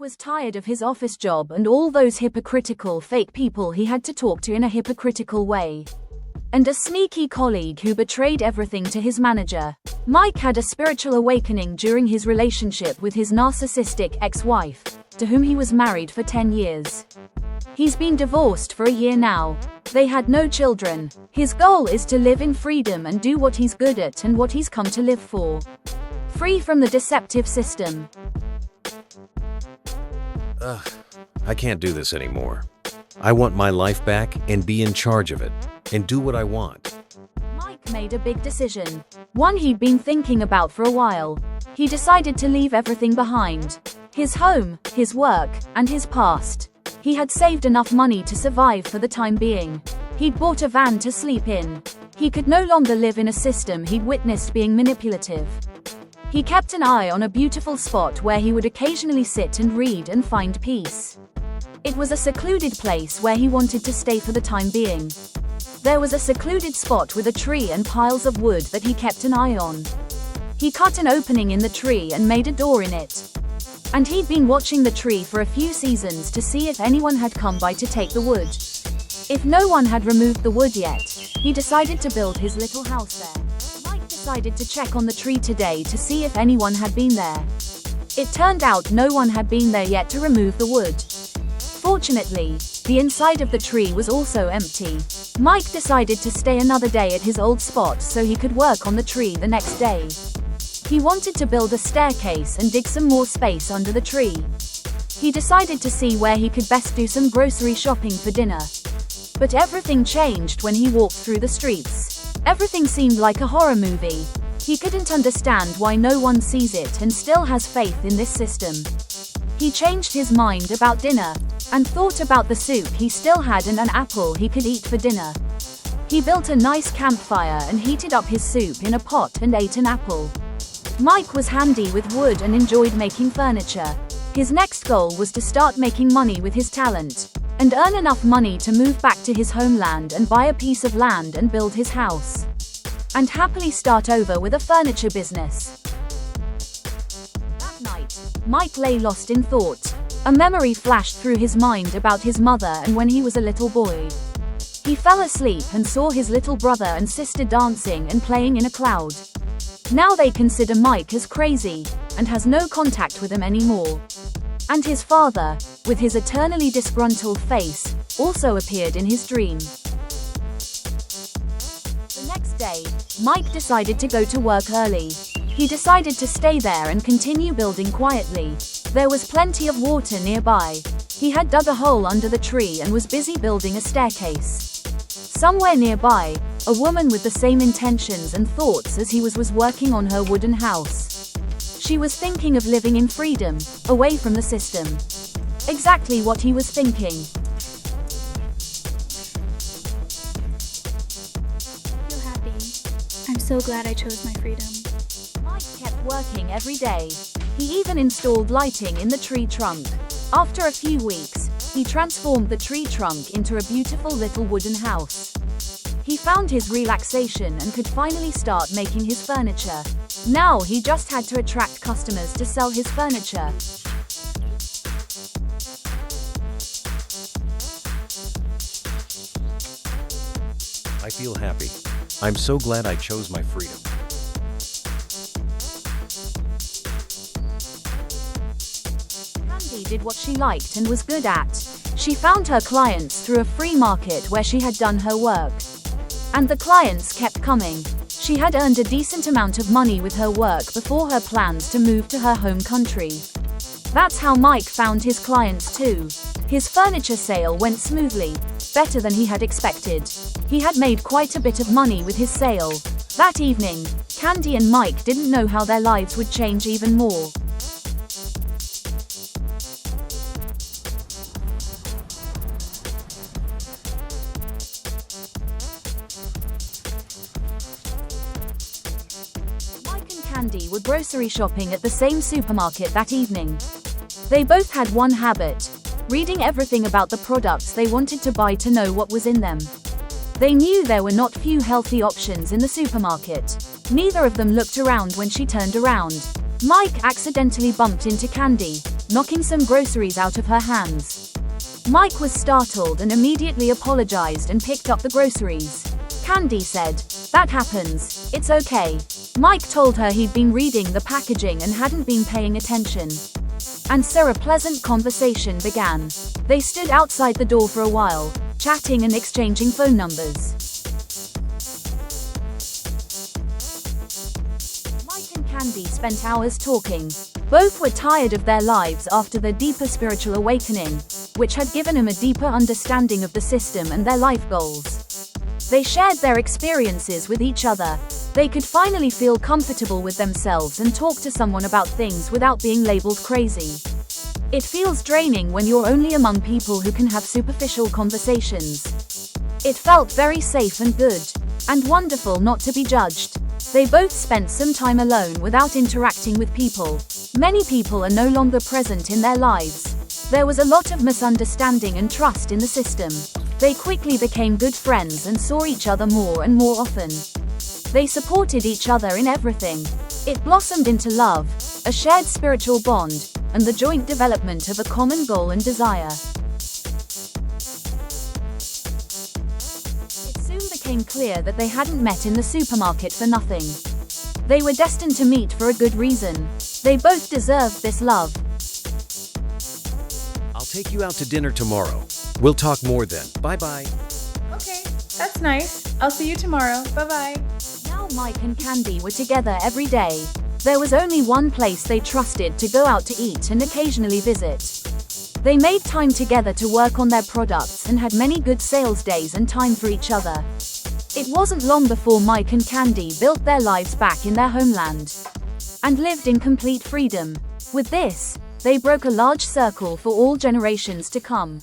was tired of his office job and all those hypocritical fake people he had to talk to in a hypocritical way. And a sneaky colleague who betrayed everything to his manager. Mike had a spiritual awakening during his relationship with his narcissistic ex-wife, to whom he was married for 10 years. He's been divorced for a year now. They had no children. His goal is to live in freedom and do what he's good at and what he's come to live for. Free from the deceptive system. Ugh, I can't do this anymore. I want my life back and be in charge of it, and do what I want. Mike made a big decision. One he'd been thinking about for a while. He decided to leave everything behind. His home, his work, and his past. He had saved enough money to survive for the time being. He'd bought a van to sleep in. He could no longer live in a system he'd witnessed being manipulative. He kept an eye on a beautiful spot where he would occasionally sit and read and find peace. It was a secluded place where he wanted to stay for the time being. There was a secluded spot with a tree and piles of wood that he kept an eye on. He cut an opening in the tree and made a door in it. And he'd been watching the tree for a few seasons to see if anyone had come by to take the wood. If no one had removed the wood yet, he decided to build his little house there. Mike decided to check on the tree today to see if anyone had been there. It turned out no one had been there yet to remove the wood. Fortunately, the inside of the tree was also empty. Mike decided to stay another day at his old spot so he could work on the tree the next day. He wanted to build a staircase and dig some more space under the tree. He decided to see where he could best do some grocery shopping for dinner. But everything changed when he walked through the streets. Everything seemed like a horror movie. He couldn't understand why no one sees it and still has faith in this system. He changed his mind about dinner, and thought about the soup he still had and an apple he could eat for dinner. He built a nice campfire and heated up his soup in a pot and ate an apple. Mike was handy with wood and enjoyed making furniture. His next goal was to start making money with his talent, and earn enough money to move back to his homeland and buy a piece of land and build his house. And happily start over with a furniture business. That night, Mike lay lost in thought. A memory flashed through his mind about his mother and when he was a little boy. He fell asleep and saw his little brother and sister dancing and playing in a cloud. Now they consider Mike as crazy, and has no contact with him anymore. And his father, with his eternally disgruntled face, also appeared in his dream. The next day, Mike decided to go to work early. He decided to stay there and continue building quietly. There was plenty of water nearby. He had dug a hole under the tree and was busy building a staircase. Somewhere nearby, a woman with the same intentions and thoughts as he was working on her wooden house. She was thinking of living in freedom, away from the system. Exactly what he was thinking. I feel happy. I'm so glad I chose my freedom. Mike kept working every day. He even installed lighting in the tree trunk. After a few weeks, he transformed the tree trunk into a beautiful little wooden house. He found his relaxation and could finally start making his furniture. Now he just had to attract customers to sell his furniture. I feel happy. I'm so glad I chose my freedom. Candy did what she liked and was good at. She found her clients through a free market where she had done her work. And the clients kept coming. She had earned a decent amount of money with her work before her plans to move to her home country. That's how Mike found his clients too. His furniture sale went smoothly, better than he had expected. He had made quite a bit of money with his sale. That evening, Candy and Mike didn't know how their lives would change even more. Candy were grocery shopping at the same supermarket that evening. They both had one habit: reading everything about the products they wanted to buy to know what was in them. They knew there were not few healthy options in the supermarket. Neither of them looked around when she turned around. Mike accidentally bumped into Candy. knocking some groceries out of her hands. Mike was startled and immediately apologized and picked up the groceries. Candy said, "That happens, it's okay." Mike told her he'd been reading the packaging and hadn't been paying attention. And so a pleasant conversation began. They stood outside the door for a while, chatting and exchanging phone numbers. Mike and Candy spent hours talking. Both were tired of their lives after their deeper spiritual awakening, which had given them a deeper understanding of the system and their life goals. They shared their experiences with each other. They could finally feel comfortable with themselves and talk to someone about things without being labeled crazy. It feels draining when you're only among people who can have superficial conversations. It felt very safe and good, and wonderful not to be judged. They both spent some time alone without interacting with people. Many people are no longer present in their lives. There was a lot of misunderstanding and trust in the system. They quickly became good friends and saw each other more and more often. They supported each other in everything. It blossomed into love, a shared spiritual bond, and the joint development of a common goal and desire. It soon became clear that they hadn't met in the supermarket for nothing. They were destined to meet for a good reason. They both deserved this love. I'll take you out to dinner tomorrow. We'll talk more then. Bye-bye. Okay, that's nice. I'll see you tomorrow. Bye-bye. Now Mike and Candy were together every day. There was only one place they trusted to go out to eat and occasionally visit. They made time together to work on their products and had many good sales days and time for each other. It wasn't long before Mike and Candy built their lives back in their homeland and lived in complete freedom. With this, they broke a large circle for all generations to come.